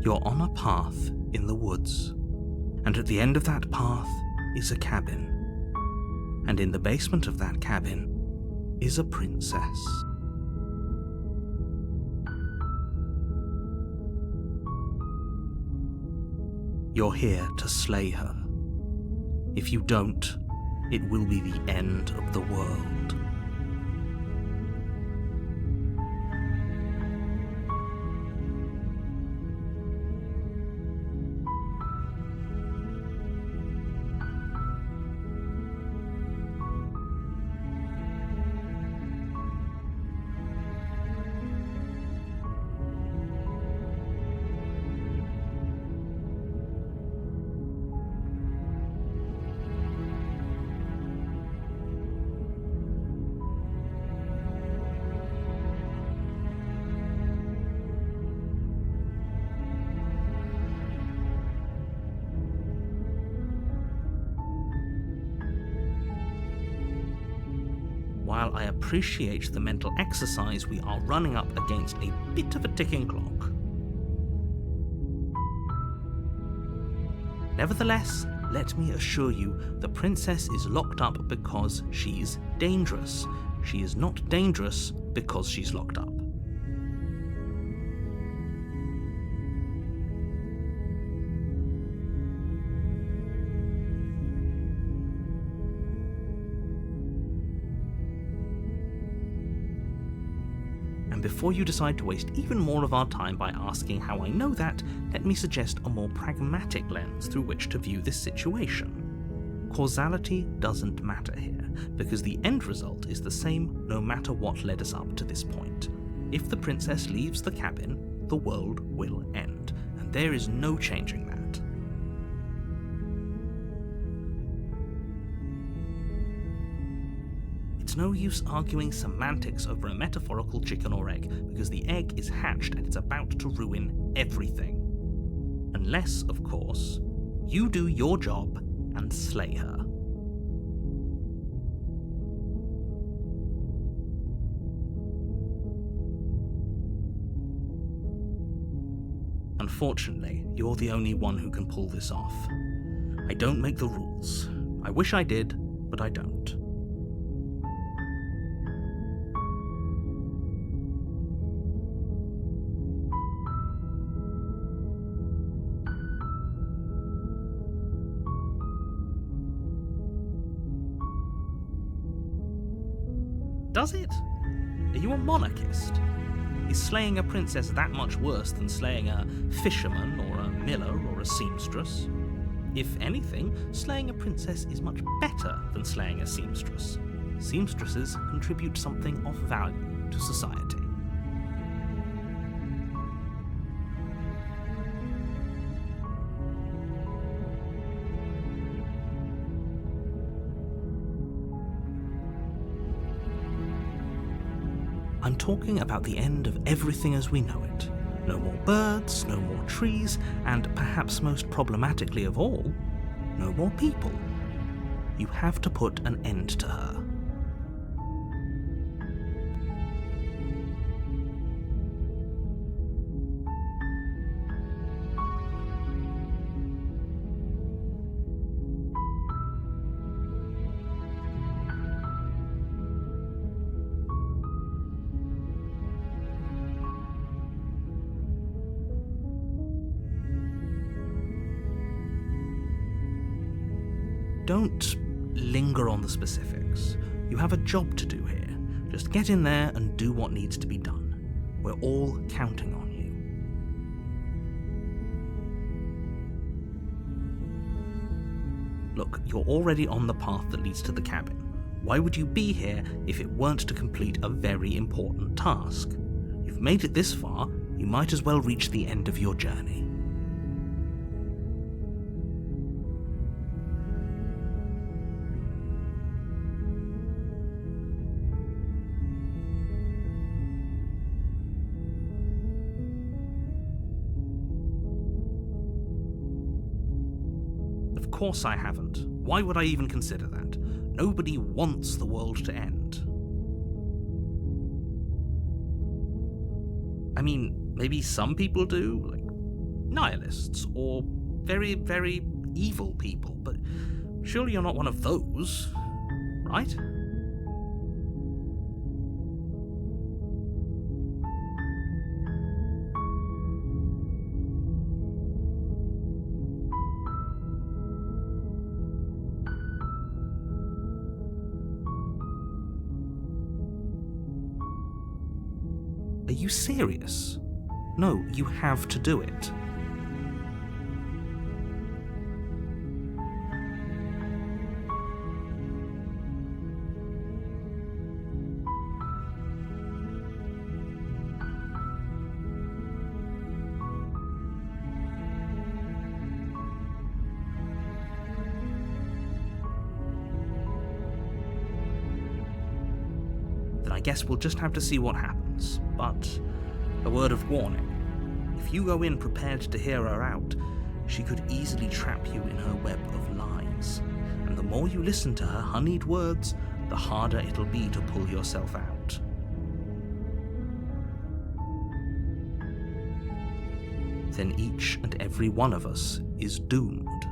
You're on a path in the woods, and at the end of that path is a cabin. And in the basement of that cabin is a princess. You're here to slay her. If you don't, it will be the end of the world. While I appreciate the mental exercise, we are running up against a bit of a ticking clock. Nevertheless, let me assure you, the princess is locked up because she's dangerous. She is not dangerous because she's locked up. And before you decide to waste even more of our time by asking how I know that, let me suggest a more pragmatic lens through which to view this situation. Causality doesn't matter here, because the end result is the same no matter what led us up to this point. If the princess leaves the cabin, the world will end, and there is no changing that. It's no use arguing semantics over a metaphorical chicken or egg, because the egg is hatched and it's about to ruin everything. Unless, of course, you do your job and slay her. Unfortunately, you're the only one who can pull this off. I don't make the rules. I wish I did, but I don't. Does it? Are you a monarchist? Is slaying a princess that much worse than slaying a fisherman or a miller or a seamstress? If anything, slaying a princess is much better than slaying a seamstress. Seamstresses contribute something of value to society. I'm talking about the end of everything as we know it. No more birds, no more trees, and perhaps most problematically of all, no more people. You have to put an end to her. Don't linger on the specifics. You have a job to do here. Just get in there and do what needs to be done. We're all counting on you. Look, you're already on the path that leads to the cabin. Why would you be here if it weren't to complete a very important task? You've made it this far, you might as well reach the end of your journey. Of course I haven't. Why would I even consider that? Nobody wants the world to end. I mean, maybe some people do, like nihilists, or very, very evil people, but surely you're not one of those, right? Are you serious? No, you have to do it. Then I guess we'll just have to see what happens. But a word of warning. If you go in prepared to hear her out, she could easily trap you in her web of lies. And the more you listen to her honeyed words, the harder it'll be to pull yourself out. Then each and every one of us is doomed.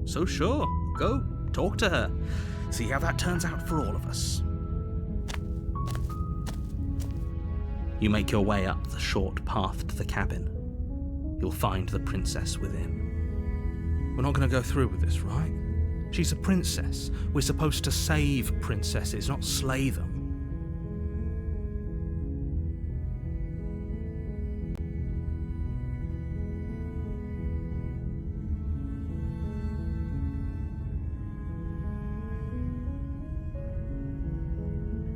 So sure, go, talk to her. See how that turns out for all of us. You make your way up the short path to the cabin. You'll find the princess within. We're not going to go through with this, right? She's a princess. We're supposed to save princesses, not slay them.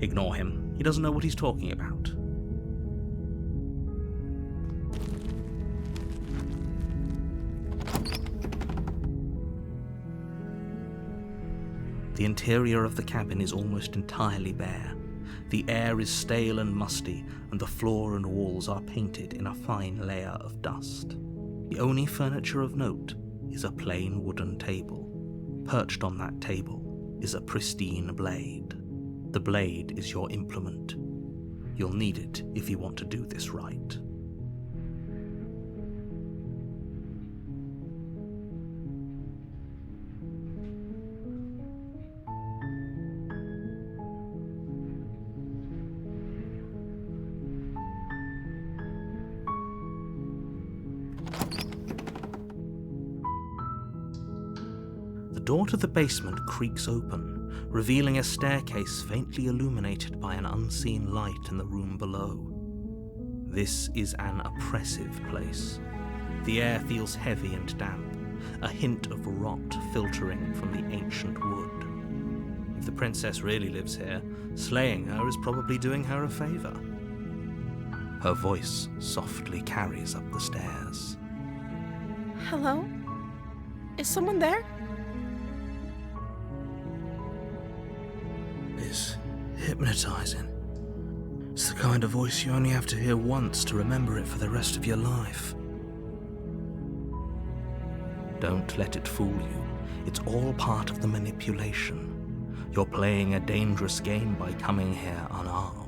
Ignore him. He doesn't know what he's talking about. The interior of the cabin is almost entirely bare. The air is stale and musty, and the floor and walls are painted in a fine layer of dust. The only furniture of note is a plain wooden table. Perched on that table is a pristine blade. The blade is your implement. You'll need it if you want to do this right. The door to the basement creaks open, revealing a staircase faintly illuminated by an unseen light in the room below. This is an oppressive place. The air feels heavy and damp, a hint of rot filtering from the ancient wood. If the princess really lives here, slaying her is probably doing her a favor. Her voice softly carries up the stairs. Hello? Is someone there? Is hypnotizing. It's the kind of voice you only have to hear once to remember it for the rest of your life. Don't let it fool you. It's all part of the manipulation. You're playing a dangerous game by coming here unarmed.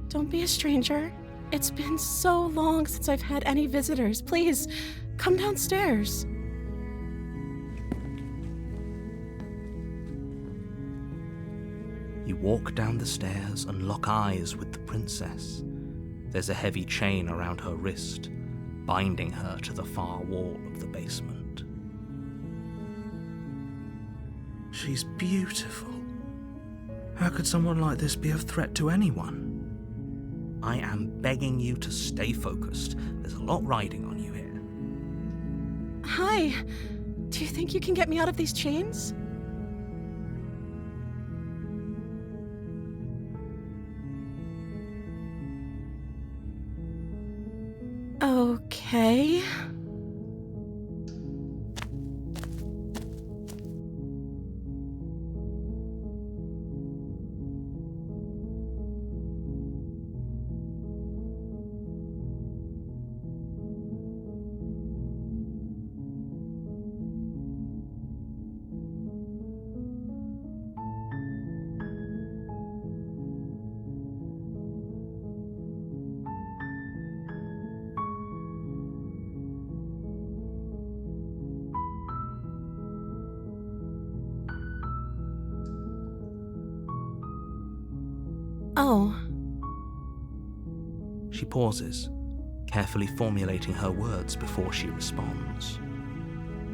Don't be a stranger. It's been so long since I've had any visitors. Please, come downstairs. You walk down the stairs and lock eyes with the princess. There's a heavy chain around her wrist, binding her to the far wall of the basement. She's beautiful. How could someone like this be a threat to anyone? I am begging you to stay focused. There's a lot riding on you here. Hi. Do you think you can get me out of these chains? Okay. know. She pauses, carefully formulating her words before she responds.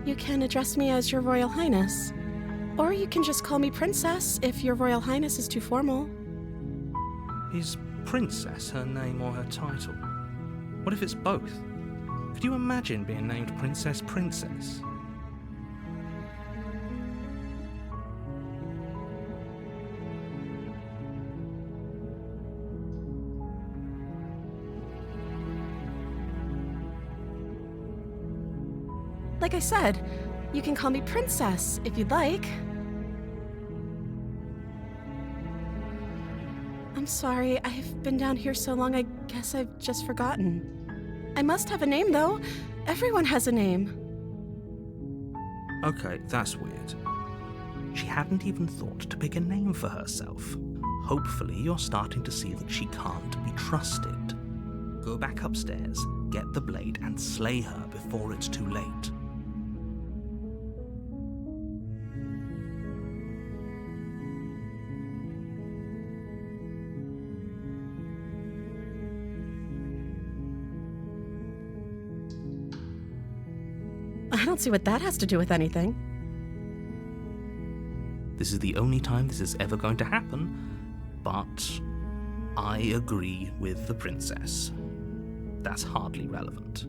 You can address me as Your Royal Highness. Or you can just call me Princess if Your Royal Highness is too formal. Is Princess her name or her title? What if it's both? Could you imagine being named Princess? Like I said, you can call me Princess if you'd like. I'm sorry, I've been down here so long, I guess I've just forgotten. I must have a name, though. Everyone has a name. Okay, that's weird. She hadn't even thought to pick a name for herself. Hopefully you're starting to see that she can't be trusted. Go back upstairs, get the blade, and slay her before it's too late. I don't see what that has to do with anything. This is the only time this is ever going to happen, but I agree with the princess. That's hardly relevant.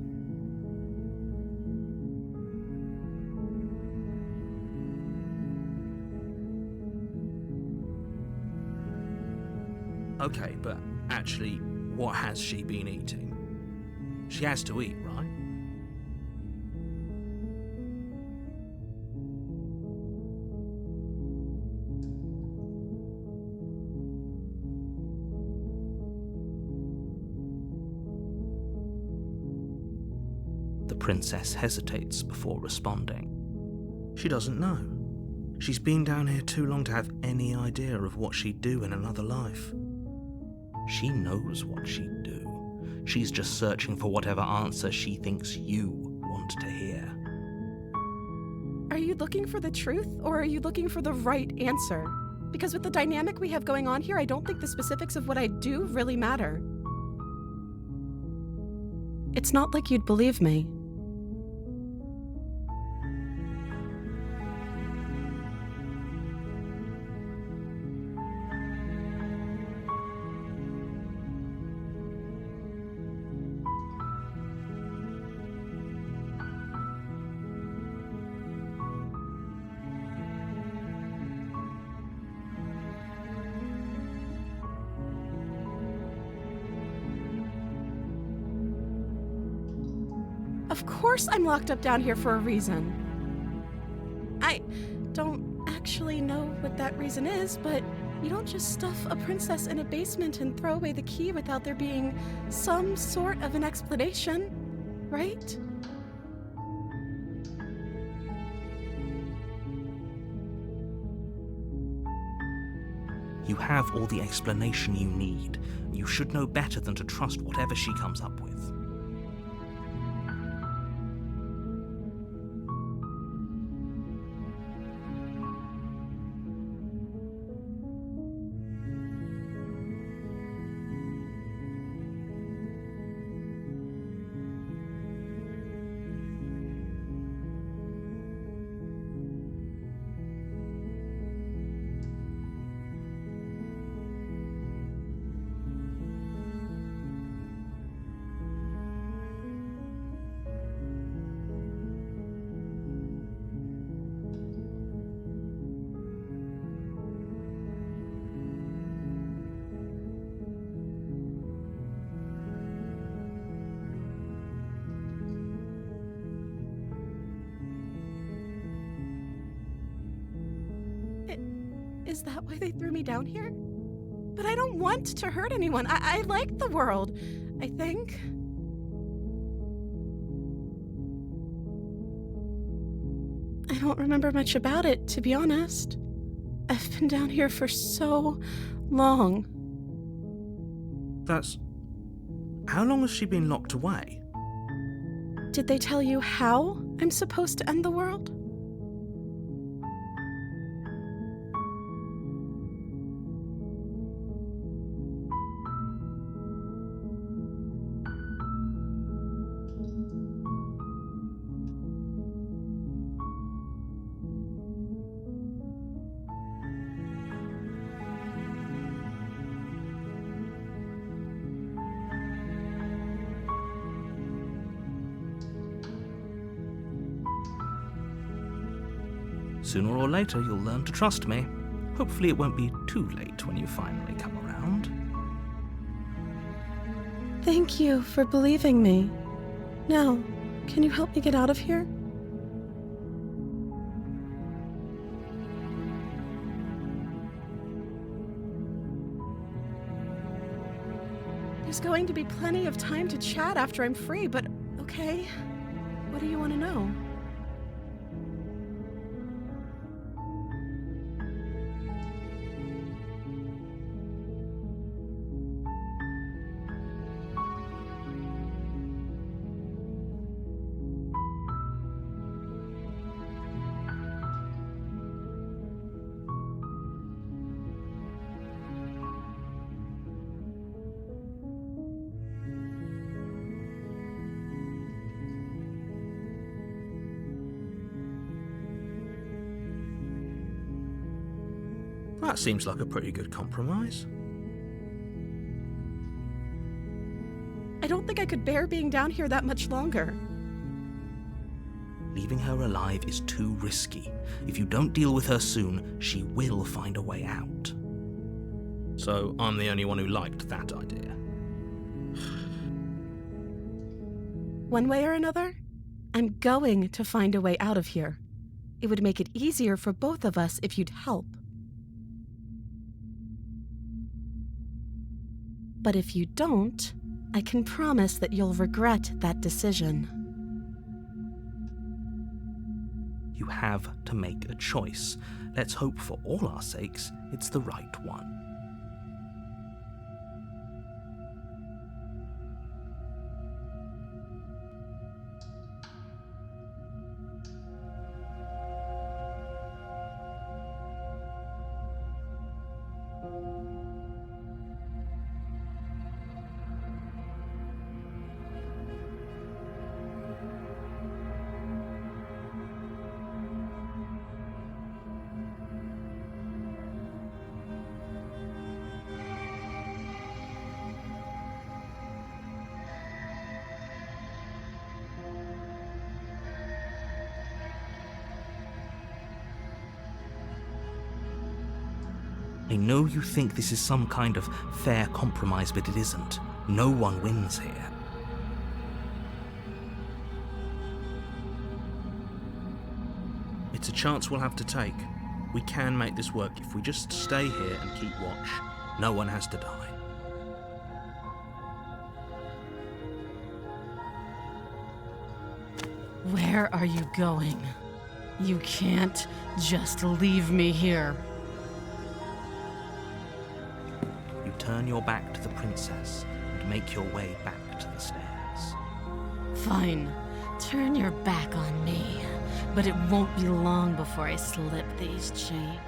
Okay, but actually, what has she been eating? She has to eat, right? The princess hesitates before responding. She doesn't know. She's been down here too long to have any idea of what she'd do in another life. She knows what she'd do. She's just searching for whatever answer she thinks you want to hear. Are you looking for the truth, or are you looking for the right answer? Because with the dynamic we have going on here, I don't think the specifics of what I do really matter. It's not like you'd believe me. Of course I'm locked up down here for a reason. I don't actually know what that reason is, but you don't just stuff a princess in a basement and throw away the key without there being some sort of an explanation, right? You have all the explanation you need. You should know better than to trust whatever she comes up with. Is that why they threw me down here? But I don't want to hurt anyone. I like the world, I think. I don't remember much about it, to be honest. I've been down here for so long. That's... How long has she been locked away? Did they tell you how I'm supposed to end the world? Sooner or later, you'll learn to trust me. Hopefully it won't be too late when you finally come around. Thank you for believing me. Now, can you help me get out of here? There's going to be plenty of time to chat after I'm free, but okay. What do you want to know? That seems like a pretty good compromise. I don't think I could bear being down here that much longer. Leaving her alive is too risky. If you don't deal with her soon, she will find a way out. So I'm the only one who liked that idea. One way or another, I'm going to find a way out of here. It would make it easier for both of us if you'd help. But if you don't, I can promise that you'll regret that decision. You have to make a choice. Let's hope for all our sakes it's the right one. I know you think this is some kind of fair compromise, but it isn't. No one wins here. It's a chance we'll have to take. We can make this work if we just stay here and keep watch. No one has to die. Where are you going? You can't just leave me here. You turn your back to the princess and make your way back to the stairs. Fine. Turn your back on me. But it won't be long before I slip these chains.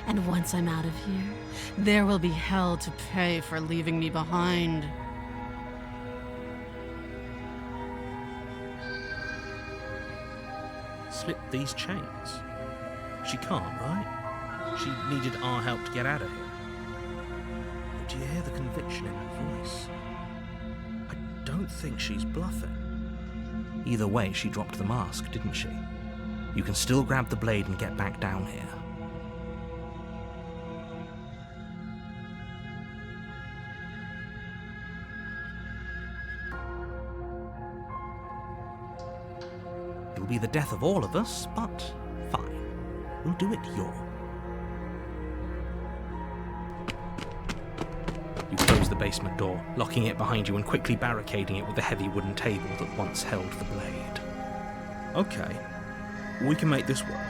And once I'm out of here, there will be hell to pay for leaving me behind. Slip these chains? She can't, right? She needed our help to get out of here. But do you hear the conviction in her voice? I don't think she's bluffing. Either way, she dropped the mask, didn't she? You can still grab the blade and get back down here. It'll be the death of all of us, but fine. We'll do it your. You close the basement door, locking it behind you and quickly barricading it with the heavy wooden table that once held the blade. Okay, we can make this work.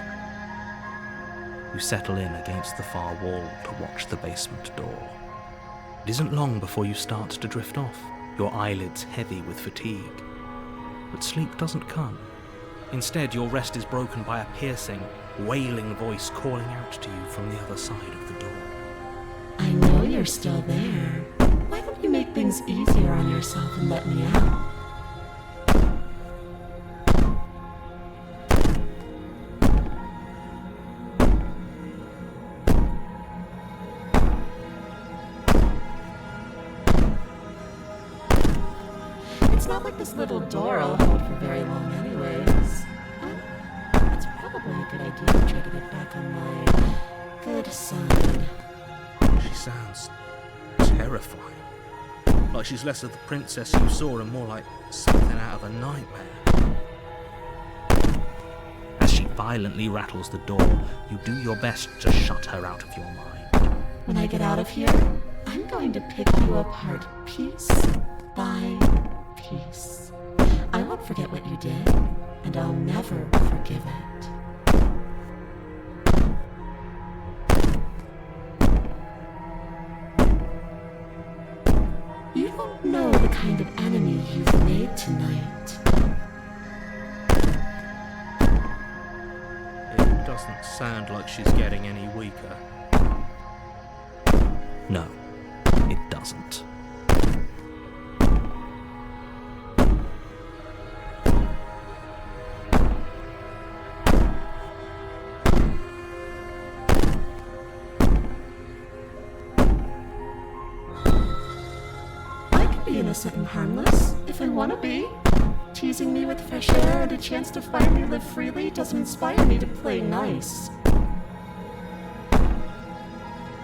You settle in against the far wall to watch the basement door. It isn't long before you start to drift off, your eyelids heavy with fatigue. But sleep doesn't come. Instead, your rest is broken by a piercing, wailing voice calling out to you from the other side of the door. I know you're still there. Why don't you make things easier on yourself and let me out? It's not like this little door will hold for very long anyways. It's probably a good idea to try to get back on my good side. She sounds terrifying. Like she's less of the princess you saw and more like something out of a nightmare. As she violently rattles the door, you do your best to shut her out of your mind. When I get out of here, I'm going to pick you apart piece by piece. I won't forget what you did, and I'll never forgive it. You don't know the kind of enemy you've made tonight. It doesn't sound like she's getting any weaker. No, it doesn't. Innocent and harmless, if I want to be. Teasing me with fresh air and a chance to finally live freely doesn't inspire me to play nice.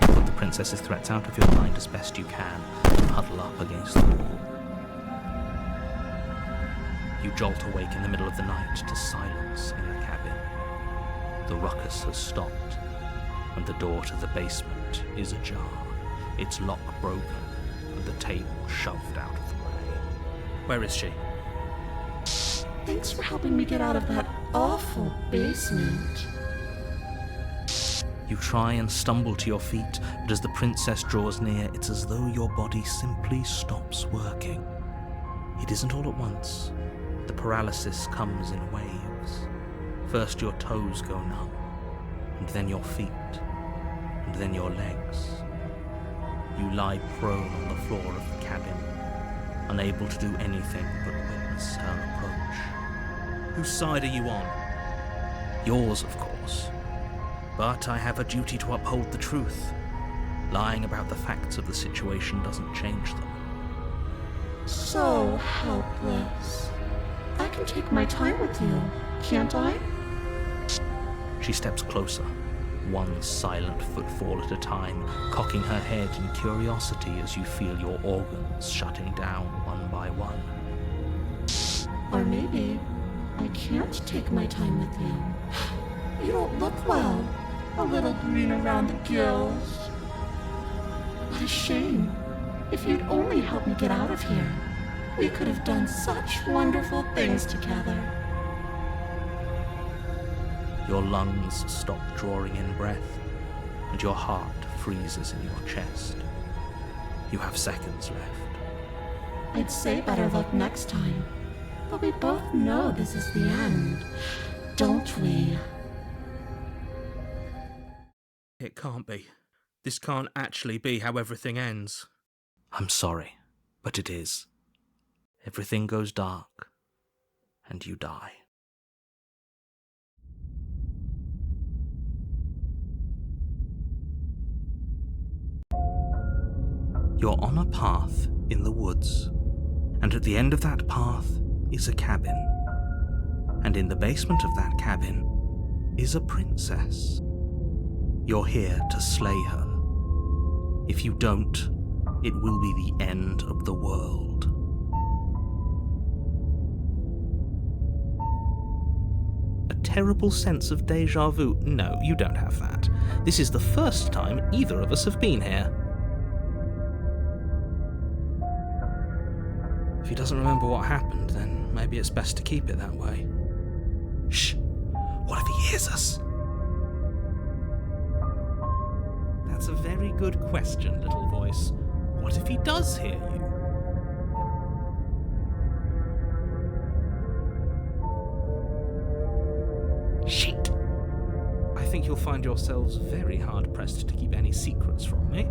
Put the princess's threats out of your mind as best you can, and huddle up against the wall. You jolt awake in the middle of the night to silence in the cabin. The ruckus has stopped, and the door to the basement is ajar, its lock broken, and the table shoved out of the way. Where is she? Thanks for helping me get out of that awful basement. You try and stumble to your feet, but as the princess draws near, it's as though your body simply stops working. It isn't all at once. The paralysis comes in waves. First your toes go numb, and then your feet, and then your legs. You lie prone on the floor of the cabin, unable to do anything but witness her approach. Whose side are you on? Yours, of course. But I have a duty to uphold the truth. Lying about the facts of the situation doesn't change them. So helpless. I can take my time with you, can't I? She steps closer, one silent footfall at a time, cocking her head in curiosity as you feel your organs shutting down one by one. Or maybe I can't take my time with you. You don't look well. A little green around the gills. What a shame. If you'd only helped me get out of here, we could have done such wonderful things together. Your lungs stop drawing in breath, and your heart freezes in your chest. You have seconds left. I'd say better luck next time, but we both know this is the end, don't we? It can't be. This can't actually be how everything ends. I'm sorry, but it is. Everything goes dark, and you die. You're on a path in the woods, and at the end of that path is a cabin. And in the basement of that cabin is a princess. You're here to slay her. If you don't, it will be the end of the world. A terrible sense of déjà vu? No, you don't have that. This is the first time either of us have been here. If he doesn't remember what happened, then maybe it's best to keep it that way. Shh! What if he hears us? That's a very good question, little voice. What if he does hear you? Shit! I think you'll find yourselves very hard-pressed to keep any secrets from me.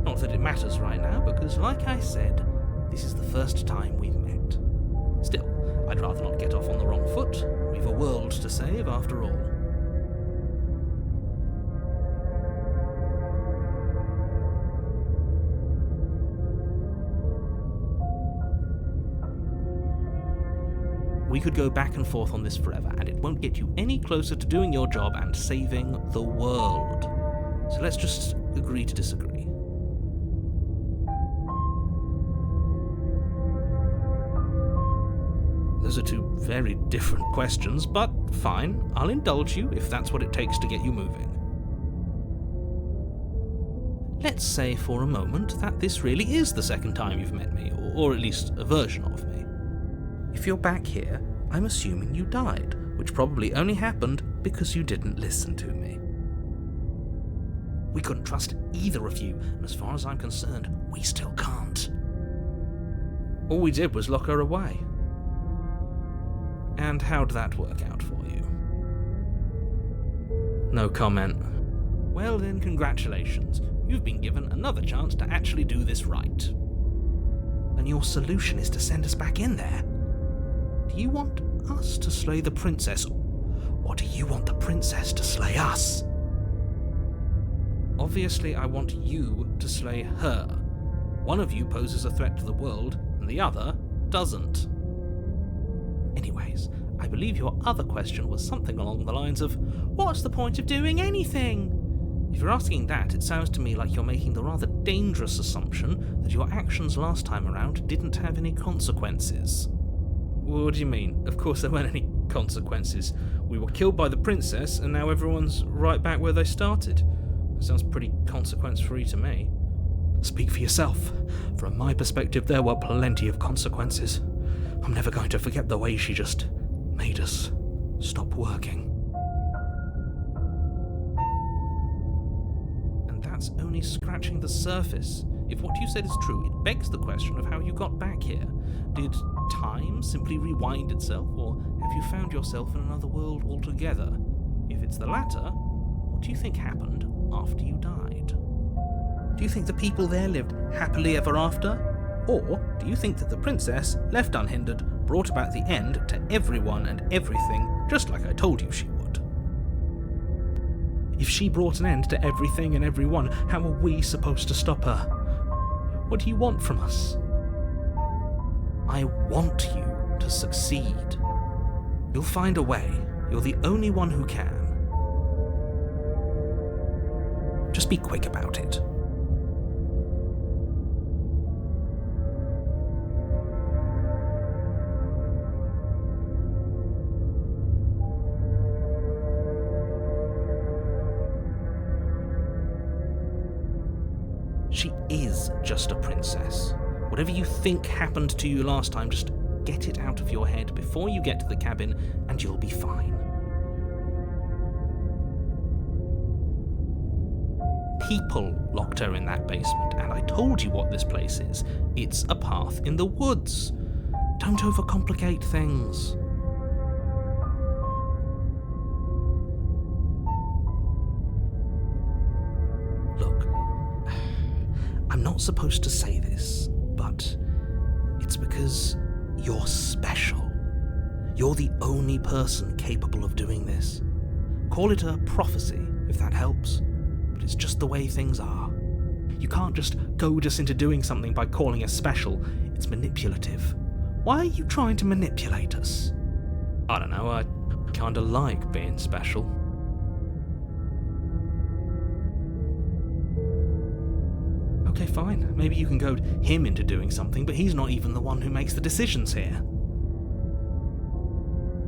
Not that it matters right now, because like I said, this is the first time we've met. Still, I'd rather not get off on the wrong foot. We've a world to save, after all. We could go back and forth on this forever, and it won't get you any closer to doing your job and saving the world. So let's just agree to disagree. Those are two very different questions, but fine, I'll indulge you if that's what it takes to get you moving. Let's say for a moment that this really is the second time you've met me, or at least a version of me. If you're back here, I'm assuming you died, which probably only happened because you didn't listen to me. We couldn't trust either of you, and as far as I'm concerned, we still can't. All we did was lock her away. And how'd that work out for you? No comment. Well then, congratulations. You've been given another chance to actually do this right. And your solution is to send us back in there? Do you want us to slay the princess, or do you want the princess to slay us? Obviously, I want you to slay her. One of you poses a threat to the world, and the other doesn't. Anyways, I believe your other question was something along the lines of, what's the point of doing anything? If you're asking that, it sounds to me like you're making the rather dangerous assumption that your actions last time around didn't have any consequences. What do you mean? Of course there weren't any consequences. We were killed by the princess, and now everyone's right back where they started. That sounds pretty consequence-free to me. Speak for yourself. From my perspective, there were plenty of consequences. I'm never going to forget the way she just made us stop working. And that's only scratching the surface. If what you said is true, it begs the question of how you got back here. Did time simply rewind itself, or have you found yourself in another world altogether? If it's the latter, what do you think happened after you died? Do you think the people there lived happily ever after? Or do you think that the princess, left unhindered, brought about the end to everyone and everything, just like I told you she would? If she brought an end to everything and everyone, how are we supposed to stop her? What do you want from us? I want you to succeed. You'll find a way. You're the only one who can. Just be quick about it. She is just a princess. Whatever you think happened to you last time, just get it out of your head before you get to the cabin, and you'll be fine. People locked her in that basement, and I told you what this place is. It's a path in the woods. Don't overcomplicate things. Look, I'm not supposed to say this, but it's because you're special. You're the only person capable of doing this. Call it a prophecy, if that helps, but it's just the way things are. You can't just goad us into doing something by calling us special. It's manipulative. Why are you trying to manipulate us? I don't know, I kinda like being special. Okay, fine. Maybe you can goad him into doing something, but he's not even the one who makes the decisions here.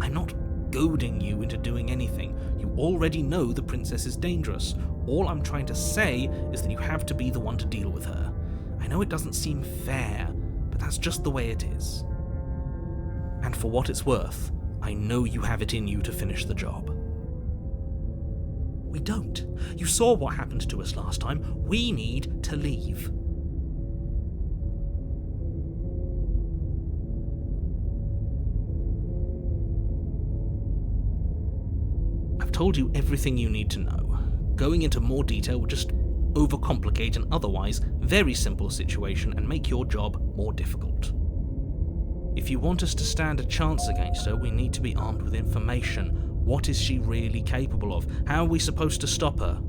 I'm not goading you into doing anything. You already know the princess is dangerous. All I'm trying to say is that you have to be the one to deal with her. I know it doesn't seem fair, but that's just the way it is. And for what it's worth, I know you have it in you to finish the job. We don't. You saw what happened to us last time. We need to leave. I've told you everything you need to know. Going into more detail would just overcomplicate an otherwise very simple situation and make your job more difficult. If you want us to stand a chance against her, we need to be armed with information. What is she really capable of? How are we supposed to stop her?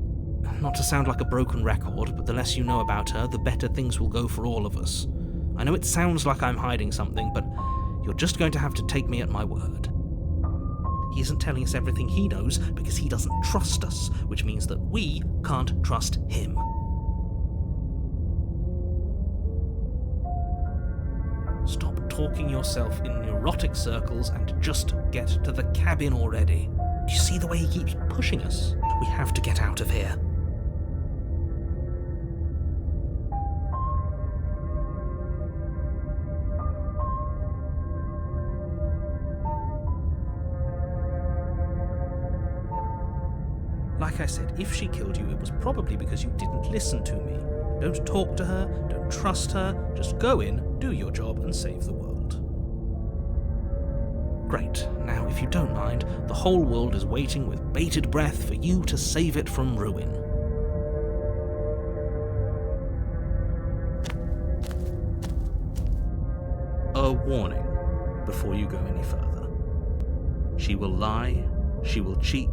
Not to sound like a broken record, but the less you know about her, the better things will go for all of us. I know it sounds like I'm hiding something, but You're just going to have to take me at my word. He isn't telling us everything he knows because he doesn't trust us, which means that we can't trust him. Stop talking yourself in neurotic circles and just get to the cabin already. Do you see the way he keeps pushing us? We have to get out of here. Like I said, if she killed you, it was probably because you didn't listen to me. Don't talk to her, don't trust her, just go in, do your job, and save the world. Great. Now, if you don't mind, the whole world is waiting with bated breath for you to save it from ruin. A warning before you go any further. She will lie, she will cheat,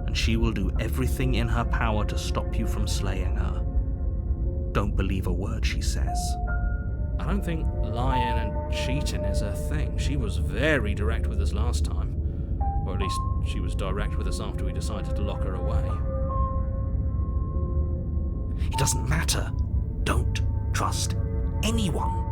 and she will do everything in her power to stop you from slaying her. Don't believe a word she says. I don't think lying and cheating is her thing. She was very direct with us last time. Or at least she was direct with us after we decided to lock her away. It doesn't matter. Don't trust anyone.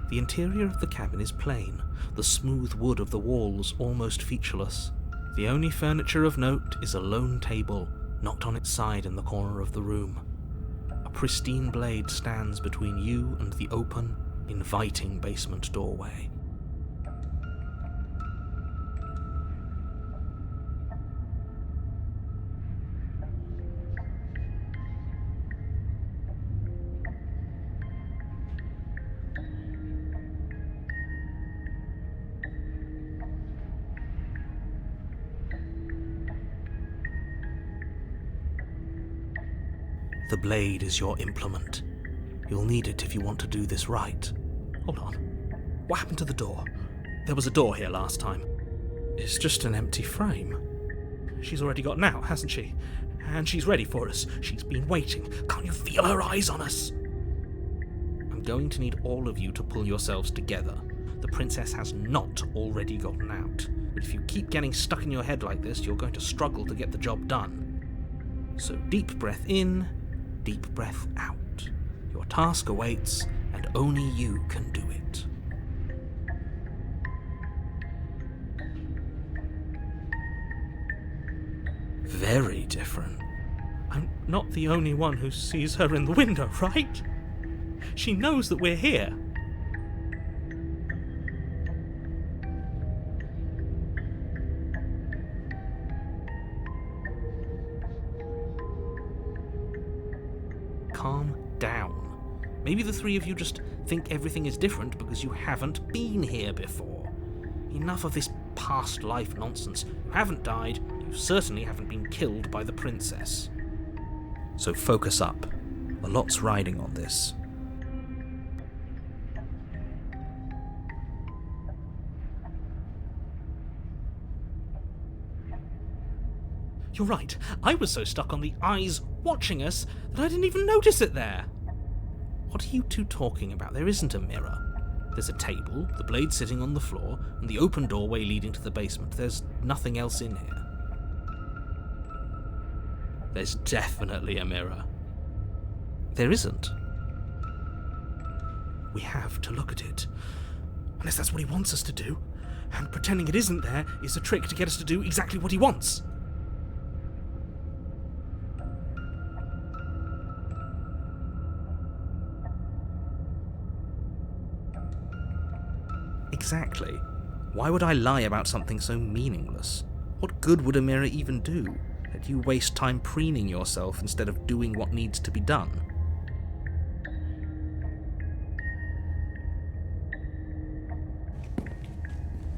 The interior of the cabin is plain, the smooth wood of the walls almost featureless. The only furniture of note is a lone table, knocked on its side in the corner of the room. A pristine blade stands between you and the open, inviting basement doorway. The blade is your implement. You'll need it if you want to do this right. Hold on. What happened to the door? There was a door here last time. It's just an empty frame. She's already gotten out, hasn't she? And she's ready for us. She's been waiting. Can't you feel her eyes on us? I'm going to need all of you to pull yourselves together. The princess has not already gotten out. But if you keep getting stuck in your head like this, you're going to struggle to get the job done. So deep breath in, deep breath out. Your task awaits, and only you can do it. Very different. I'm not the only one who sees her in the window, right? She knows that we're here. Calm down. Maybe the three of you just think everything is different because you haven't been here before. Enough of this past life nonsense. You haven't died, you certainly haven't been killed by the princess. So focus up. A lot's riding on this. You're right, I was so stuck on the eyes watching us that I didn't even notice it there. What are you two talking about? There isn't a mirror. There's a table, the blade sitting on the floor, and the open doorway leading to the basement. There's nothing else in here. There's definitely a mirror. There isn't. We have to look at it. Unless that's what he wants us to do. And pretending it isn't there is a trick to get us to do exactly what he wants. Exactly. Why would I lie about something so meaningless? What good would a mirror even do? That you waste time preening yourself instead of doing what needs to be done.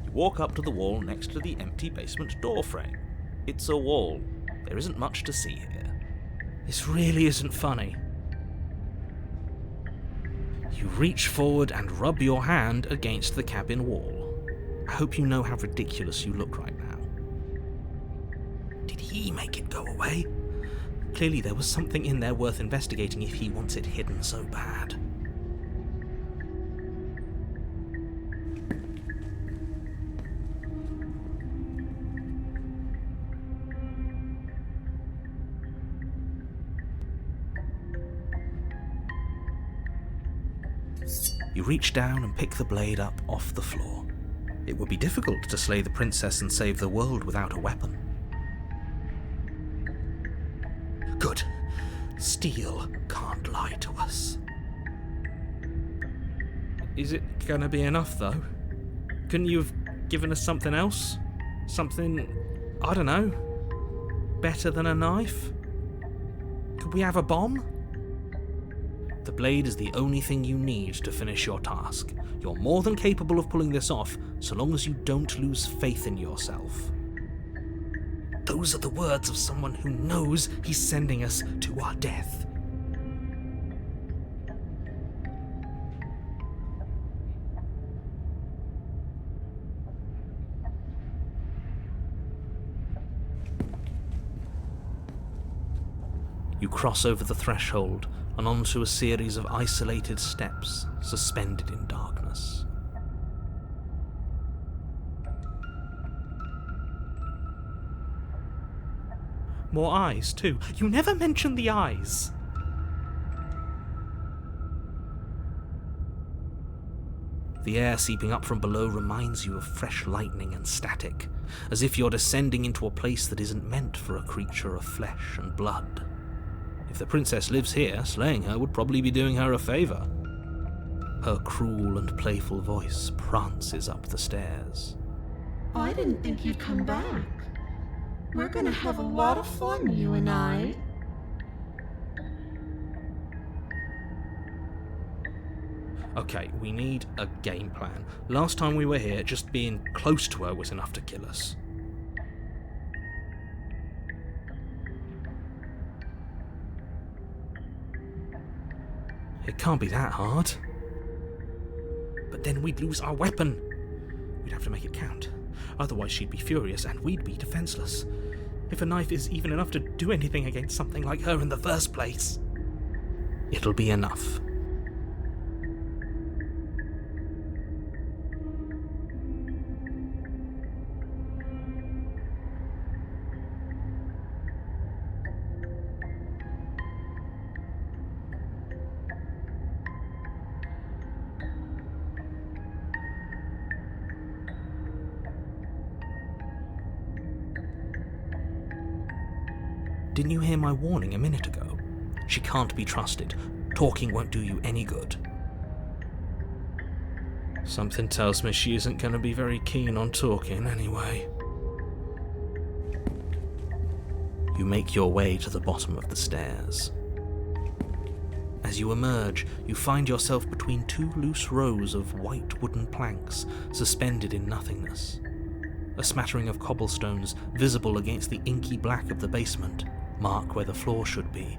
You walk up to the wall next to the empty basement door frame. It's a wall. There isn't much to see here. This really isn't funny. You reach forward and rub your hand against the cabin wall. I hope you know how ridiculous you look right now. Did he make it go away. Clearly there was something in there worth investigating if he wants it hidden so bad. You reach down and pick the blade up off the floor. It would be difficult to slay the princess and save the world without a weapon. Good. Steel can't lie to us. Is it gonna be enough, though? Couldn't you have given us something else? Something, I don't know, better than a knife? Could we have a bomb? The blade is the only thing you need to finish your task. You're more than capable of pulling this off, so long as you don't lose faith in yourself. Those are the words of someone who knows he's sending us to our death. You cross over the threshold and onto a series of isolated steps suspended in darkness. More eyes, too. You never mention the eyes. The air seeping up from below reminds you of fresh lightning and static, as if you're descending into a place that isn't meant for a creature of flesh and blood. If the princess lives here, slaying her would probably be doing her a favour. Her cruel and playful voice prances up the stairs. I didn't think you'd come back. We're gonna have a lot of fun, you and I. Okay, we need a game plan. Last time we were here, just being close to her was enough to kill us. It can't be that hard. But then we'd lose our weapon. We'd have to make it count. Otherwise she'd be furious and we'd be defenseless. If a knife is even enough to do anything against something like her in the first place, it'll be enough. Didn't you hear my warning a minute ago? She can't be trusted. Talking won't do you any good. Something tells me she isn't going to be very keen on talking anyway. You make your way to the bottom of the stairs. As you emerge, you find yourself between two loose rows of white wooden planks suspended in nothingness. A smattering of cobblestones, visible against the inky black of the basement, mark where the floor should be,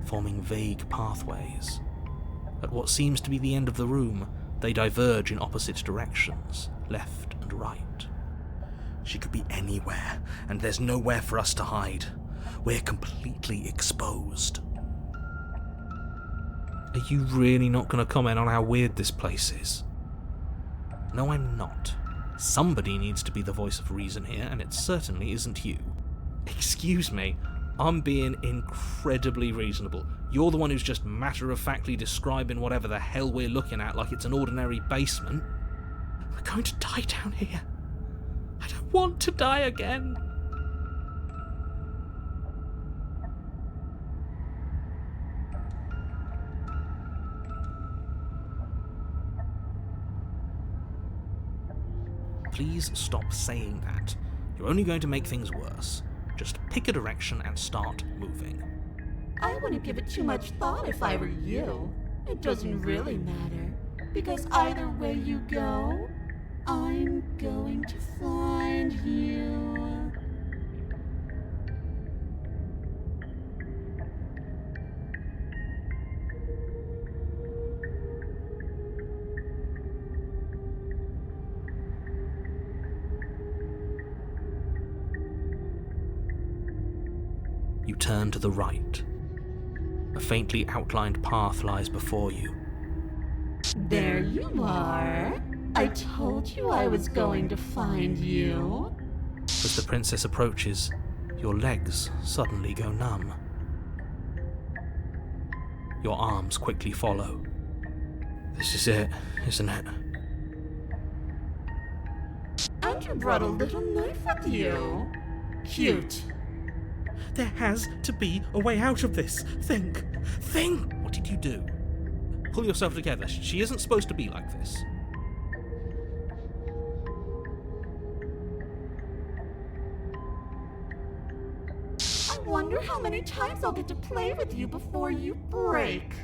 forming vague pathways. At what seems to be the end of the room, they diverge in opposite directions, left and right. She could be anywhere, and there's nowhere for us to hide. We're completely exposed. Are you really not going to comment on how weird this place is? No, I'm not. Somebody needs to be the voice of reason here, and it certainly isn't you. Excuse me, I'm being incredibly reasonable. You're the one who's just matter-of-factly describing whatever the hell we're looking at like it's an ordinary basement. We're going to die down here. I don't want to die again. Please stop saying that. You're only going to make things worse. Just pick a direction and start moving. I wouldn't give it too much thought if I were you. It doesn't really matter, because either way you go, I'm going to find you. You turn to the right. A faintly outlined path lies before you. There you are. I told you I was going to find you. As the princess approaches, your legs suddenly go numb. Your arms quickly follow. This is it, isn't it? And you brought a little knife with you. Cute. There has to be a way out of this. Think! What did you do? Pull yourself together. She isn't supposed to be like this. I wonder how many times I'll get to play with you before you break.